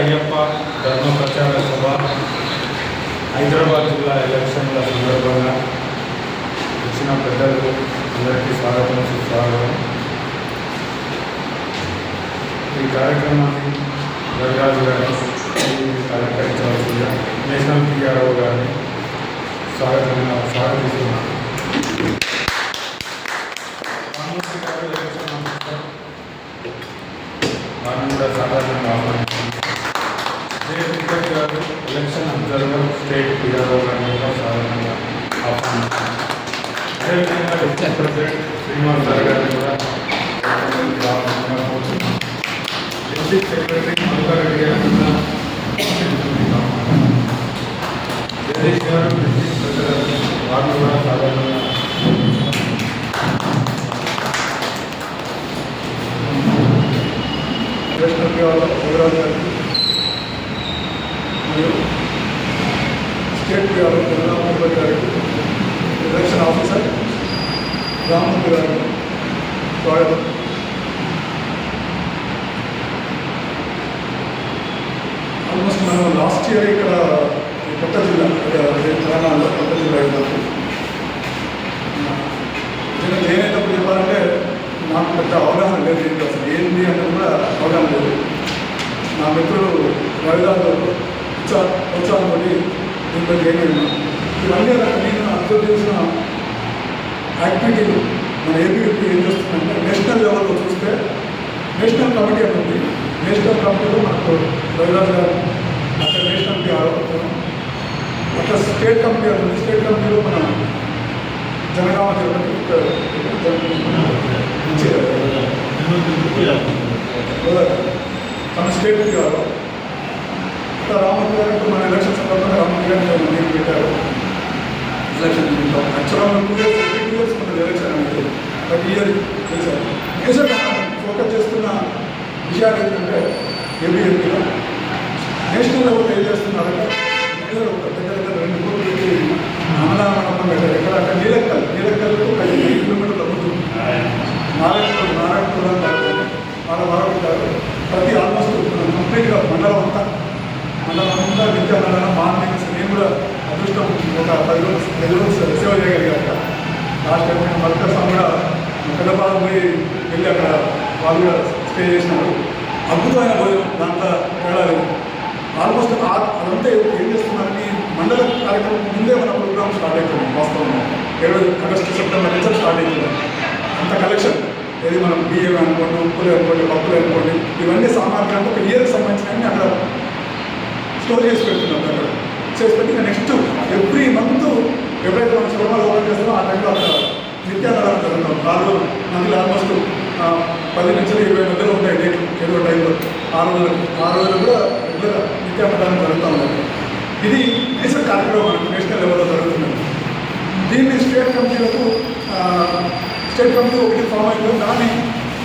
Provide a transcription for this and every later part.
అయ్యప్ప ధర్మ ప్రచార సభ హైదరాబాద్ జిల్లా ఎలక్షన్ల సందర్భంగా వచ్చిన పెద్దలకు అందరికీ స్వాగతం సుస్వాగతం. ఈ కార్యక్రమాన్ని రవిరాజు గారు అలంకరించవలసిందిగా నేషనల్ పిఆర్ఓ గారిని స్వాగతిస్తున్నాను. రామూర్తి గారు ఎలక్షన్ ఆఫీసర్ వారిని కూడా సాధారణంగా ఆహ్వానించారు. జయశంకర్ గారు ఎలక్షన్ అబ్జర్వర్ స్టేట్ పిఆర్ఓ గారిని కూడా సాధారణంగా ఆహ్వానించారు. అదేవిధంగా డిస్ట్రిక్ట్ ప్రెసిడెంట్ శ్రీనివాస్ గారు గారిని కూడా డిస్ట్రిక్ట్ సెక్రటరీ మల్లారెడ్డి గారిని కూడా జగదీష్ గారు డిస్ట్రిక్ట్ సెక్రటరీ వారిని కూడా సాధారణంగా యువరాజు గారికి మరియు స్టేట్ పిఆర్ఓ చంద్రబాబు గారికి ఎలక్షన్ ఆఫీసర్ రామూర్తి గారికి స్వాగతం. ఆల్మోస్ట్ మనం లాస్ట్ ఇయర్ ఇక్కడ కొత్త జిల్లా తెలంగాణలో కొత్త జిల్లా అయినప్పుడు నేనైనప్పుడు చెప్పాలంటే నాకు పెద్ద అవగాహన లేదు, దీనికి అసలు ఏంటి అనేది కూడా అవగాహన లేదు. నా మిత్రులు రవిరాజు ఉత్సాహంతో దీంట్లో జాయిన్ అయినా ఇవన్నీ నేను అబ్జర్వ్ చేసిన యాక్టివిటీలు మన ఏపీకి ఏం చేస్తుందంటే నేషనల్ లెవెల్లో చూస్తే నేషనల్ కమిటీ అని ఉంది. నేషనల్ కమిటీలో మనకు రవిరాజు గారు అక్కడ నేషనల్ పిఆర్ఓ, అక్కడ స్టేట్ కమిటీ అని ఉంది. స్టేట్ కమిటీలో మన జనగామ తన స్టేట్ పిఆర్ఓ ఇంకా రామూర్తి గారికి మన ఎలక్షన్ సందర్భంగా రామూర్తి గారిని నేను పెట్టారు ఎలక్షన్ తింటాం. యాక్చువల్గా 2 years మన ఎలక్షన్ అనేది ప్రతి ఇయర్ చేశారు. మేజర్గా ఫోకస్ చేస్తున్న విషయాలు ఏంటంటే ఏబీఎంపీలో నేషనల్ లెవెల్ ఏం చేస్తున్నారంటే మేజర్ ఒక దగ్గర 2 కోట్లు పెట్టి అమలామణం పెట్టారు. ఎక్కడ అంటే నీలక్కలకు 5 కిలోమీటర్ల ముందు నారాయణపురం వారు పెట్టారు. ప్రతి ఆల్మోస్ట్ కంప్లీట్గా మండలం అంతా విద్యామండలం మార్నింగ్స్ నేను కూడా అదృష్టం ఒక 10 రోజులు సేవ చేయగలిగాక. లాస్ట్ టైం నేను మల్కసం కూడా పెద్దపాలెం పోయి వెళ్ళి అక్కడ వాళ్ళు కూడా స్టే చేసినారు. అద్భుతమైన భోజనం, దాంట్లో తేడా లేదు. ఆల్మోస్ట్ అదంతా ఏం చేస్తున్నారని మండల కార్యక్రమం ముందే మన ప్రోగ్రామ్ స్టార్ట్ అవుతుంది. వాస్తవంగా 7 ఆగస్టు సెప్టెంబర్ నుంచి స్టార్ట్ అవుతుంది. అంత కలెక్షన్ ఏది మనం బియ్యం అనుకోండి, ఉప్పులు అనుకోండి, పప్పులు అనుకోండి, ఇవన్నీ సామాగ్రి అంటే ఒక ఇయర్కి సంబంధించినవి అక్కడ స్టోర్ చేసి పెడుతున్నాం. అక్కడ చేసి పెట్టి నెక్స్ట్ ఎవ్రీ మంత్ ఎప్పుడైతే మనం సినిమాలు ఓపెన్ చేస్తామో ఆ టైంలో అక్కడ నిత్యాన్నదానం జరుగుతాం. 4 మందిలో ఆల్మోస్ట్ 10 నుంచి 20 మధ్యలో ఉంటాయి డేట్లు. ఏదో టైంలో 6 రోజులు కూడా రెగ్యులర్ నిత్యాన్నదానం జరుగుతూ ఉంటుంది. ఇది నేషనల్ కార్యక్రమం మనకు నేషనల్ లెవెల్లో జరుగుతుంది. దీన్ని స్టేట్ కమిటీలకు ఒకటి ఫామ్ అయిపోయి దాన్ని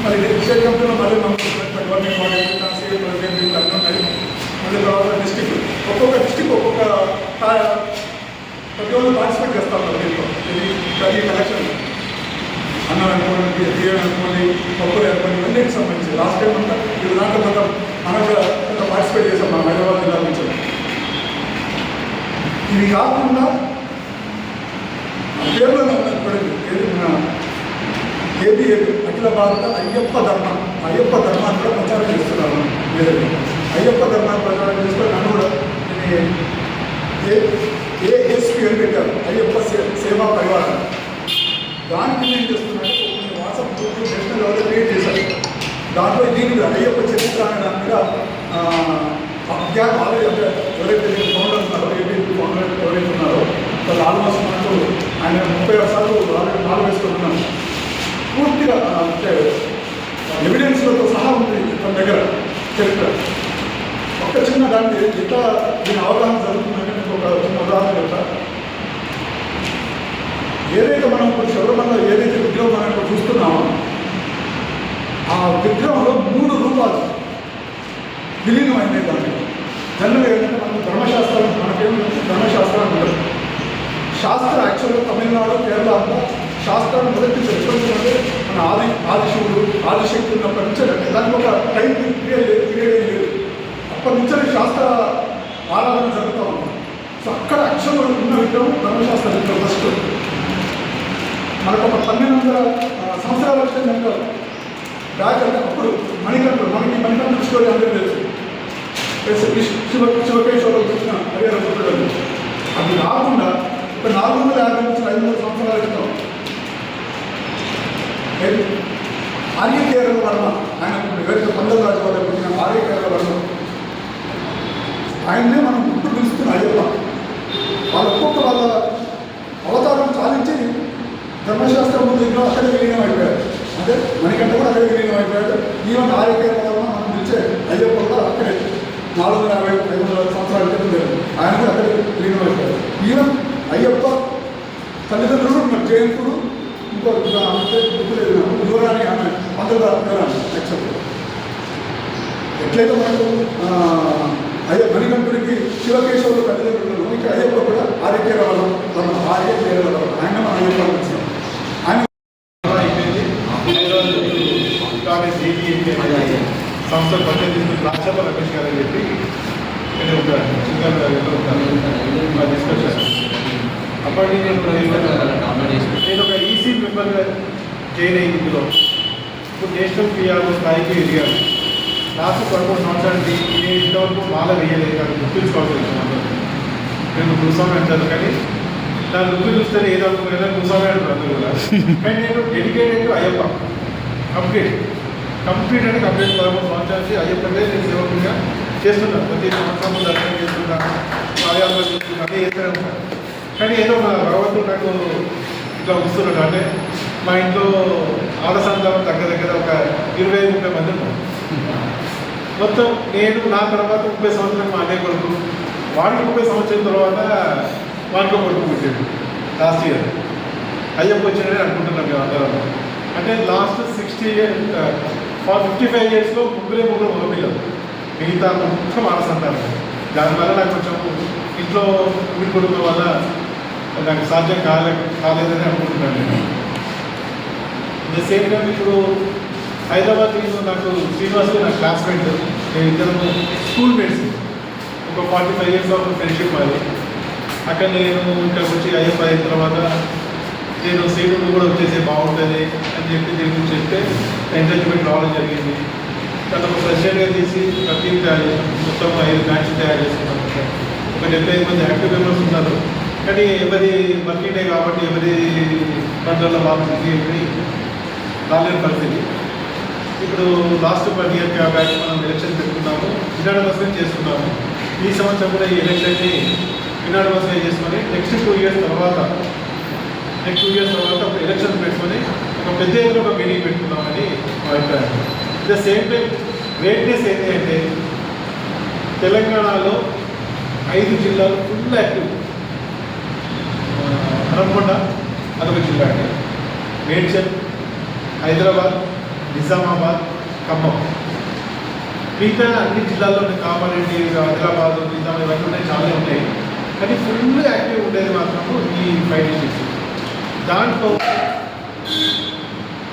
మరి స్టేట్ కమిటీలో మళ్ళీ గవర్నమెంట్ బాడీ సీఎం ప్రెసిడెంట్ అన్నీ ఉన్నాయి. మళ్ళీ తర్వాత డిస్టిక్ ఒక్కొక్క డిస్టిక్ ఒక్కొక్క ప్రతి ఒక్కరు పార్టిసిపేట్ చేస్తారు. దీంట్లో ఇది ప్రతి కలెక్షన్ అన్నం అనుకోండి, బియ్యం అనుకోండి, పప్పులు అనుకోండి, ఇవన్నిటికి సంబంధించి లాస్ట్ టైం అంతా ఇది దాంట్లో కొంత మనం కూడా కొంత పార్టిసిపేట్ చేస్తాం మనం హైదరాబాద్ జిల్లా నుంచి. ఇవి కాకుండా పేర్లో పడింది ఏది మన ఏబీఏపీ అఖిల భారత అయ్యప్ప ధర్మాన్ని కూడా ప్రచారం చేస్తున్నాను. అయ్యప్ప ధర్మాన్ని ప్రచారం చేసుకొని నన్ను కూడా ఏఎస్పీ అని పెట్టారు, అయ్యప్ప సేవా పరివారం. దానికి ఏం చేస్తున్నారంటే కొన్ని వాట్సాప్ గ్రూప్లు నేషనల్ లెవెల్లో క్రియేట్ చేశారు. దాంట్లో దీని మీద అయ్యప్ప చరిత్ర అనే దాని మీద ఆల్రెడీ అంటే ఎవరైతే ఫౌండర్ ఉన్నారో ఏబీపీ ఫౌండర్ ఎవరైతే ఉన్నారో వాళ్ళు ఆల్మోస్ట్ మనకు ఆయన 30 సార్లు ఆల్రెడీ నాలుగు వేసుకుంటున్నాను. పూర్తిగా అంటే ఎవిడెన్స్లతో సహా ఉంది తన దగ్గర చరిత్ర. ఒక చిన్న దాన్ని ఎట్లా దీని అవగాహన జరుగుతుందంటే మీకు ఒక చిన్న ఉదాహరణ చెప్తా. ఏదైతే మనం ఇప్పుడు శబరిమల ఏదైతే విగ్రహం మనం ఇప్పుడు చూస్తున్నామో ఆ విగ్రహంలో 3 రూపాలు విలీనమైనవి. దాన్ని జనరల్గా ఏంటంటే మనకు ధర్మశాస్త్రాలు ఉండదు. శాస్త్రం యాక్చువల్గా తమిళనాడు, కేరళ అంతా శాస్త్రాన్ని మొదటి నుంచి ఎప్పుడంటే మన ఆదిశివుడు ఆదిశక్తి ఉన్నప్పటి నుంచి దానికి ఒక టైం పీరియడ్ లేదు. అప్పటి నుంచి శాస్త్ర ఆరాధన జరుగుతూ ఉంది. సో అక్కడ అక్షరం ఉన్న విగ్రహం ధర్మశాస్త్ర విగ్రహం ఫస్ట్. మనకు ఒక 1200 సంవత్సరాల క్రితం అంటారు బ్యాక్. అంటే అప్పుడు మణికంఠుడు స్టోరీ అందరూ తెలుసు. శివకేశ్వరుడు కృష్ణ హరిహర పుత్రుడు. అది కాకుండా ఒక 450 నుంచి 500 సంవత్సరాల క్రితం ఆర్యకేరళ వర్మ, ఆయన ఎవరైతే 12 రాజు వారు పుట్టిన ఆర్యకేరళ వర్మ, ఆయన్నే మనం ఇప్పుడు పిలుస్తున్న అయ్యప్ప. వాళ్ళ అవతారం చాలించి ధర్మశాస్త్రం ముందు విగ్రహం అక్కడే విలీనం అయిపోయాడు. అంటే మణికంఠ కూడా అక్కడే విలీనం అయిపోయాడు. ఈవెన్ ఆరోగ్య మనం పిలిచే అయ్యప్ప కూడా అక్కడే 450-500 సంవత్సరాల క్రితం లేదు, ఆయన కూడా అక్కడే విలీనం అయిపోయాడు. ఈవెన్ అయ్యప్ప తల్లిదండ్రులు జయంతుడు, ఇంకో యువరాణి, ఆమె యువరాణి యాక్చువల్. ఎట్లయితే మనకు మణికంఠుడికి శివకేశ్వరుడు తల్లిదండ్రులు, ఇక్కడ అయ్యప్ప కూడా ఆరోగ్య ఆయన మన అయ్యప్ప వచ్చినాం. ఆయన సంస్థ పనిచేస్తున్న రాష్ట్రప రమేష్ గారు అని చెప్పి నేను ఉంటాను డిస్కషన్. అప్పటి నేను ఒక ఈసీ మెంబర్గా జాయిన్ అయ్యింది. ఇందులో ఇప్పుడు నేషనల్ పిఆర్ఓ స్థాయికి ఎదిగాను. లాస్ట్ 11 సంవత్సరానికి నేను ఇంతవరకు మాల వేయలేదు, నాకు గుర్తుంచుకోవాల్సి. నేను గురుస్వామి అంటాను, కానీ నా లుక్కు చూస్తే ఏదో అనుకున్నా గురుస్వామి అంటారు అందరూ కూడా. కానీ నేను డెడికేటెడ్ అయ్యప్ప కంప్లీట్ అంటే కంప్లీట్ 13 సంవత్సరానికి అయ్యప్పకే నేను సేవకుడిగా చేస్తున్నాను. ప్రతి సంవత్సరం దర్శనం చేస్తున్నాను, కార్యాలయం చేస్తున్నాను, అన్నీ చేస్తూనే ఉంటాను. కానీ ఏదో మన భగవంతుడు నాకు ఇట్లా వస్తున్నాడు. అంటే మా ఇంట్లో ఆడసంతానం దగ్గర ఒక 25-30 మంది ఉన్నారు. మొత్తం నేను నా తర్వాత 30 సంవత్సరాలు మా అన్నయ్య కొడుకు, వాడికి 30 సంవత్సరాల తర్వాత వాడికి కొడుకు పుట్టాడు లాస్ట్ ఇయర్. అయ్యప్ప వచ్చినని అనుకుంటున్నాం మేము అందరం. అంటే లాస్ట్ 55 ఇయర్స్లో ముగ్గురు మగపిల్లలు, మిగతా మొత్తం ఆడసంటారు. దానివల్ల నాకు కొంచెం ఇంట్లో ఊరి కొడుకుల వల్ల నాకు సాధ్యం కాలేదని అనుకుంటున్నాను నేను. ద సేమ్ టైం ఇప్పుడు హైదరాబాద్ నాకు శ్రీనివాస్ నా క్లాస్మేట్, నేను ఇద్దరు స్కూల్ మేట్స్. ఒక 45 ఇయర్స్ ఆఫ్ ఫ్రెండ్షిప్ అది. అక్కడ నేను ఇక్కడికి వచ్చి అయ్యప్ప అయిన తర్వాత నేను సీనియర్ కూడా వచ్చేసి బాగుంటుంది అని చెప్పి దీని గురించి చెప్తే ఎంకరేజ్మెంట్ రావడం జరిగింది. తను ప్రెసిడెంట్గా తీసి ఒక టీం తయారు చేసాం. మొత్తం 5 బ్యాచ్లు తయారు చేస్తున్నాం. ఒక 75 మంది యాక్టివ్ మెంబర్స్ ఉన్నారు. కానీ ఎవరి వర్కింగ్ డే కాబట్టి ఎవరి పంటల్లో వాళ్ళు రాలేని పరిస్థితి. ఇప్పుడు లాస్ట్ 10 ఇయర్ బ్యాక్ మనం ఎలక్షన్ పెట్టుకున్నాము, యునానిమస్గా చేసుకున్నాము. ఈ సంవత్సరం కూడా ఈ ఎలక్షన్ని యునానిమస్గా చేసుకొని నెక్స్ట్ 2 ఇయర్స్ తర్వాత ఒక ఎలక్షన్ పెట్టుకొని ఒక పెద్ద ఎత్తున ఒక మీటింగ్ పెట్టుకున్నామని మా అభిప్రాయం. ద సేమ్ టైం గ్రేట్నెస్ ఏంటి అంటే తెలంగాణలో 5 జిల్లాలు ఫుల్ యాక్టివ్. హనుమకొండ అదొక జిల్లా అండి, మేడ్చల్, హైదరాబాద్, నిజామాబాద్, ఖమ్మం. మిగతా అన్ని జిల్లాల్లో కామారెడ్డి, ఆదిలాబాద్, నిజామాబాద్ ఇవన్నీ ఉన్నాయి, చాలా ఉన్నాయి. కానీ ఫుల్ యాక్టివ్ ఉండేది మాత్రము ఈ 5 డిస్ట్రిక్ట్స్. దాంట్లో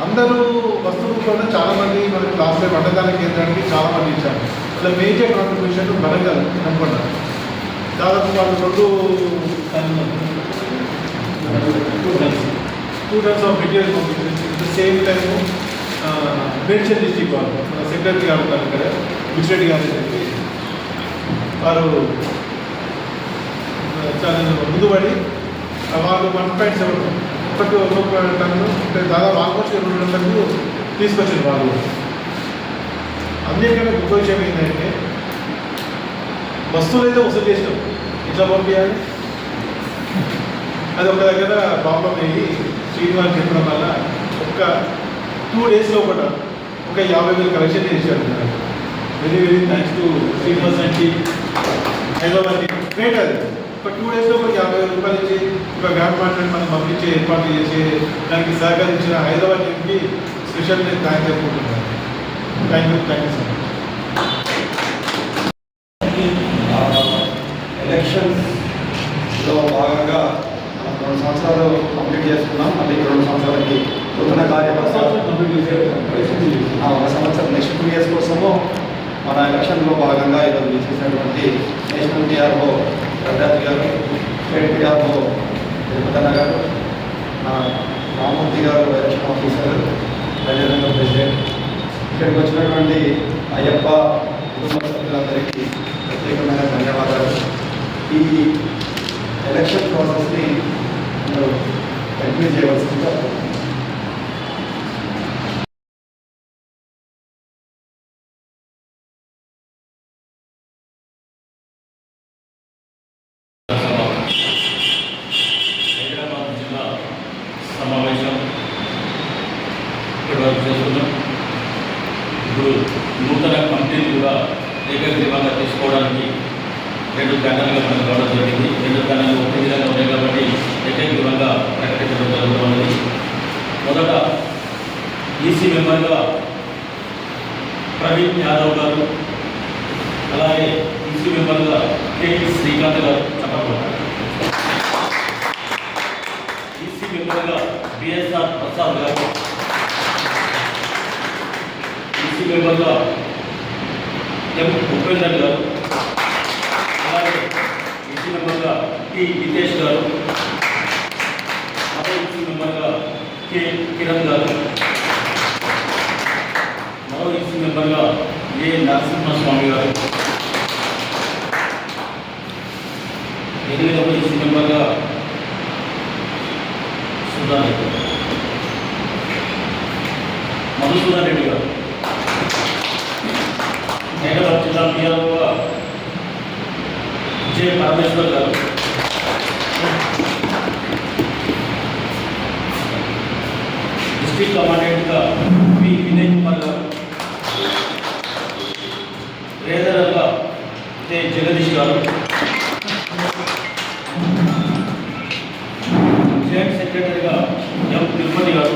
అందరూ వస్తువుల్లో చాలామంది మనకి లాస్ట్ టైం వంటకాల కేంద్రానికి చాలామంది ఇచ్చారు. అలా మేజర్ కాంట్రిబ్యూషన్ వరంగల్ అనుకున్నా. దాదాపు వాళ్ళు 2 టన్స్ ఆఫ్ మెటీరియల్ పంపించారు. సేమ్ టైము మేడ్చల్ డిస్ట్రిక్ట్ వాళ్ళు సెక్రటరీ గారు ఉన్నారు కదా, బుచ్చిరెడ్డి గారు చెప్పి వారు చాలా ముందుపడి వాళ్ళు 1.7 ఒక్కొక్క టన్ను దాదాపు ఆల్మోస్ట్ 2 టన్నులకు తీసుకొచ్చారు వాళ్ళు. అన్నిటికన్నా గొప్ప విషయం ఏంటంటే వస్తువులు అయితే వసూలు చేసినాం, ఇట్లా పంపించాలి. అది ఒక దగ్గర ప్రాబ్లం అయ్యి శ్రీనివాస్ చెప్పడం వల్ల ఒక 2 డేస్లో కూడా ఒక 50,000 కలెక్షన్ చేశాడు. Very very thanks to Srinivas అండి, హైదరాబాద్ గ్రేట్. అది ఒక 2 డేస్లో ఒక 50,000 రూపాయలు ఇచ్చి ఒక గ్రాండ్ మాట్లాడి మనం పంపించే ఏర్పాట్లు చేసి దానికి సహకరించిన హైదరాబాద్ టీమ్కి స్పెషల్ నేను థ్యాంక్స్ చెప్పుకుంటున్నాను. Thank you so much. ఎలక్షన్స్లో భాగంగా 2 సంవత్సరాలు కంప్లీట్ చేసుకున్నాం. మళ్ళీ 2 సంవత్సరాలకి నూతన కార్యకర్త 1 సంవత్సరం నెక్స్ట్ 2 ఇయర్స్ కోసము మన ఎలక్షన్లో భాగంగా ఈరోజు విచ్చేసినటువంటి నేషనల్ టీఆర్ఓ రవిరాజ్ గారు, స్టేట్ టీఆర్ఓ తిరుపతన్న గారు, రామూర్తి గారు ఎలక్షన్ ఆఫీసర్, అదేవిధంగా ప్రెసిడెంట్, ఇక్కడికి వచ్చినటువంటి అయ్యప్ప కుటుంబ సభ్యులందరికీ ప్రత్యేకమైన ధన్యవాదాలు. ఈ ఎలక్షన్ ప్రాసెస్ని కంటిన్యూ చేయవలసిందిగా హైదరాబాద్ జిల్లా సమావేశం ఇప్పటివరకు చేస్తున్నాం. ఇప్పుడు నూతన కమిటీలు కూడా ఏకగ్రీవంగా తీసుకోవడానికి 2 ప్యానెల్గా మనం కావడం జరిగింది. 2 ప్యానెల్ ఒకే విధంగా ఉన్నాయి కాబట్టి ఏకగ్రీవంగా ప్రకటించడం జరుగుతున్నది. మొదట ఈసీ మెంబర్గా ప్రవీణ్ యాదవ్ గారు, అలాగే ఈసీ మెంబర్గా కేటీ శ్రీకాంత్ గారు చెప్పబడ్డారు. ఈసీ మెంబర్గా బిఎస్ఆర్ ప్రసాద్ గారు, ఈసీ మెంబర్గా ఎం ఉపేందర్ గారు, అలాగే ఈసీ మెంబర్గా టి హితేష్ గారు, మరో ఈసీ మెంబర్గా కె కిరణ్ గారు, మరో ఈసీ మెంబర్గా ఏ నరసింహస్వామి గారు, 8వ ఈసీ మెంబర్గా మధుసూదన్ రెడ్డి గారు, హైదరాబాద్ జిల్లా పిఆర్ఓగా జె పరమేశ్వర్ గారు, డిస్ట్రిక్ట్ కమాండెంట్గా పి వినయ్ కుమార్ గారు, ట్రేజరర్గా కె జగదీష్ గారు, జాయింట్ సెక్రటరీగా ఎం తిరుపతి గారు,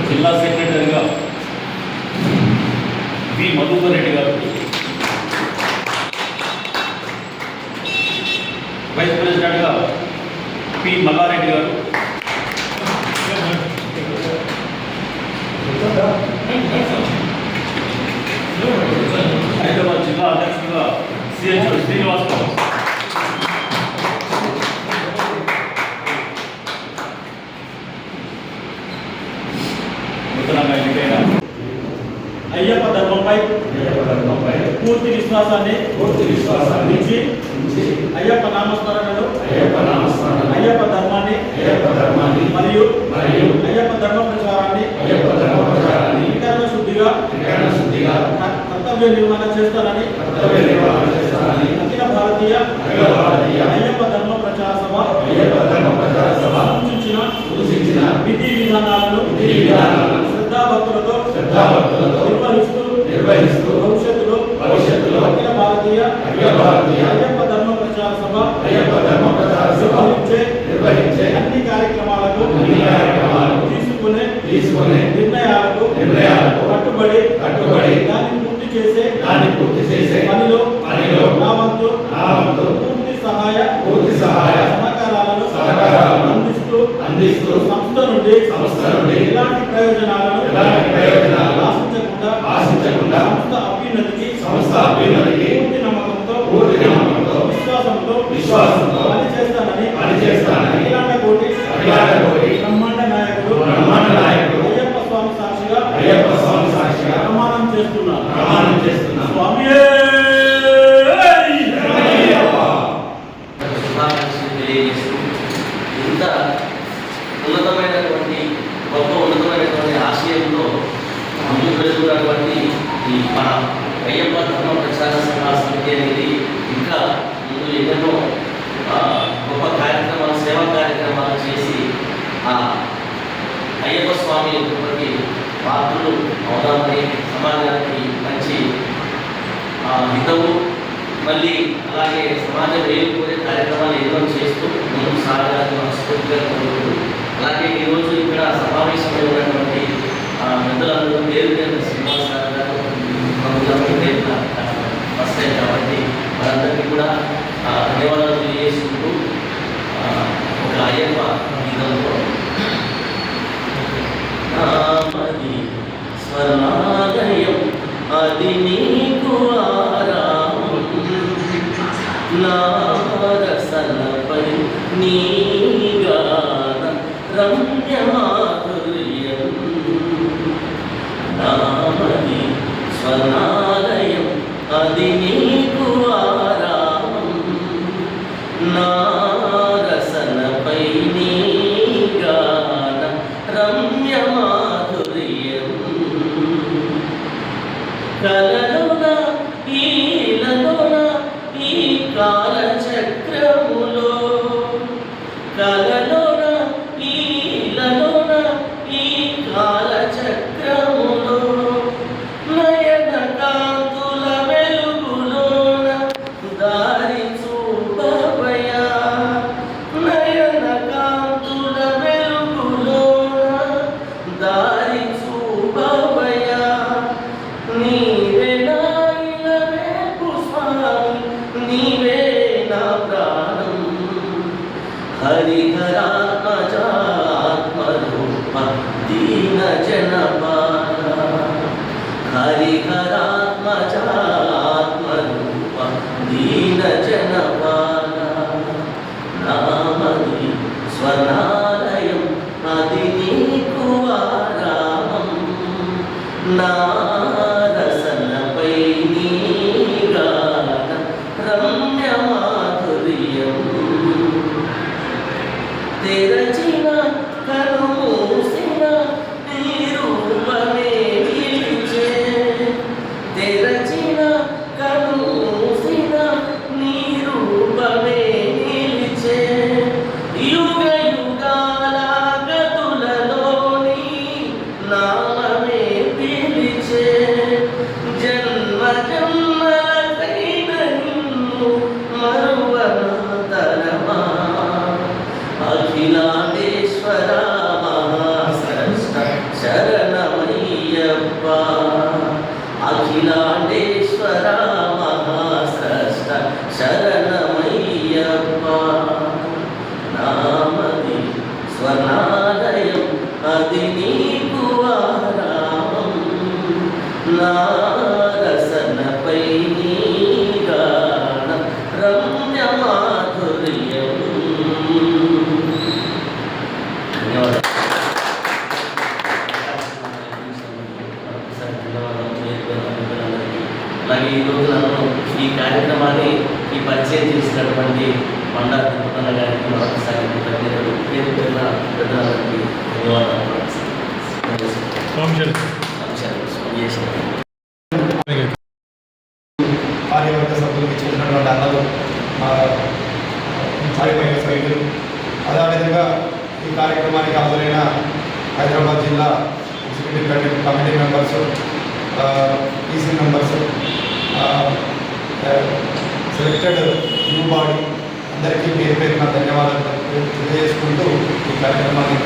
జిల్లా సెక్రటరీగా వి మధుకర్ రెడ్డి గారు, వైస్ ప్రెసిడెంట్గా పి మల్లారెడ్డి గారు, హైదరాబాద్ జిల్లా అధ్యక్షుడిగా సిహెచ్ శ్రీనివాస్ గారు, నూతనంగా ఎన్నికైన అయ్యప్ప ధర్మంపై పూర్తి విశ్వాసాన్ని ఇచ్చి అయ్యప్ప నామస్మరణను అయ్యప్ప ధర్మాన్ని మరియు అయ్యప్ప ధర్మ ప్రచారాన్ని వికరణ శుద్ధిగా కర్తవ్య నిర్వహణ చేస్తానని అఖిల భారతీయ అయ్యప్ప ధర్మ ప్రచార సభ సూచించిన విధి విధానాలను శ్రద్ధాభక్తులతో నిర్వహిస్తూ భవిష్యత్తులో అఖిల భారతీయ అయ్యప్ప ధర్మ ప్రచార సభ నిర్వహించే అన్ని కార్యక్రమాలకు తీసుకునే నిర్ణయాలకు కట్టుబడి దాన్ని పూర్తి చేసే పనిలో నా వంతు పూర్తి సహాయ సహకారాలను అందిస్తూ సంస్థ నుండి ఎలాంటి ప్రయోజనాలను ఆశించకుండా సంస్థ అభ్యున్నతికి పూర్తి నమ్మకంతో విశ్వాసంతో పనిచేస్తానని అఖిలాండ కోటి బ్రహ్మాండ నాయకుడు అయ్యప్ప స్వామి సాక్షిగా ప్రమాణం చేస్తున్నా. స్వామియే ఇంత ఉన్నతమైనటువంటి ఆశయంలో ముందుకు వెళ్తున్నటువంటి ఈ మన అయ్యప్ప ధర్మ ప్రచార సమితి అనేది ఇంకా ముందు ఎన్నెన్నో గొప్ప కార్యక్రమాలు, సేవా కార్యక్రమాలు చేసి అయ్యప్ప స్వామి యొక్క పాత్రలు అవుదామని సమాజానికి మంచి హితవు, మళ్ళీ అలాగే సమాజం వేలుకోరే కార్యక్రమాలు ఎన్నో చేస్తూ ముందుకు సాగాలని మనస్ఫూర్తిగా కోరుతూ, అలాగే ఈరోజు ఇక్కడ సమావేశమై ఉన్నటువంటి పెద్దలందరూ పేరు శ్రీనివాస్ గారు ఫస్ట్ టైం కాబట్టి వారందరికీ కూడా నీ గానం రమ్యమాధుర్యం నామది స్వర్ణాలయం అది నీకు ఆరామం నా రసనపై నీ గానం రమ్యమాధుర్యం కలలోన ఈలలోన ఈ కాలచక్రములో కలలోన ఈలలోన ఈ కాలచక్రములో నయన కాంతుల వెలుగులోన దారి చూపవయా నయన కాంతుల వెలుగులోన దారి చూపవయా నీవే నా ఇలవేపు స్వామి నీవే నా ప్రాణం హరిహరాత్మజాత్మరూప దీన జనపాల హరిహరాత్మజాత్మరూప దీన జనపాల నామది స్వర్ణాలయం అది నీకు ఆరామం నా రసనపై నీ గానం రమ్యమాధుర్యం తెరచిన కను మూసిన నీ రూపమే నిలిచే తెరచిన కను మూసిన నీ రూపమే నిలిచే యుగ యుగాల గతులలోని నామమే పిలిచే జన్మ జన్మలకైన నిన్ను మరువనతరమా అఖిలాండేశ్వర మహాసృష్ట శరణమయ్యప్ప అఖిలాండేశ్వర మహాసృష్ట శరణమయ్యప్ప నామది స్వర్ణాలయం అది నీకు ఆరామం నా రసనపై నీ గానం రమ్యమాధుర్యం అలాగే ఈరోజు నన్ను ఈ కార్యక్రమాన్ని ఈ పరిచయం చేసినటువంటి మండా తిరుపతన్న గారికి మరొకసారి కృతజ్ఞతలు పేరు పేరున పెద్దలందరికీ ధన్యవాదాలు. కార్యవర్గ సభ్యులకు ఇచ్చినటువంటి అన్నలు కార్యవర్గ సభ్యులు అదేవిధంగా ఈ కార్యక్రమానికి హాజరైన హైదరాబాద్ జిల్లా executive committee members EC members selected new body అందరికీ పేరు పేరున ధన్యవాదాలు తెలియజేసుకుంటూ ఈ కార్యక్రమాన్ని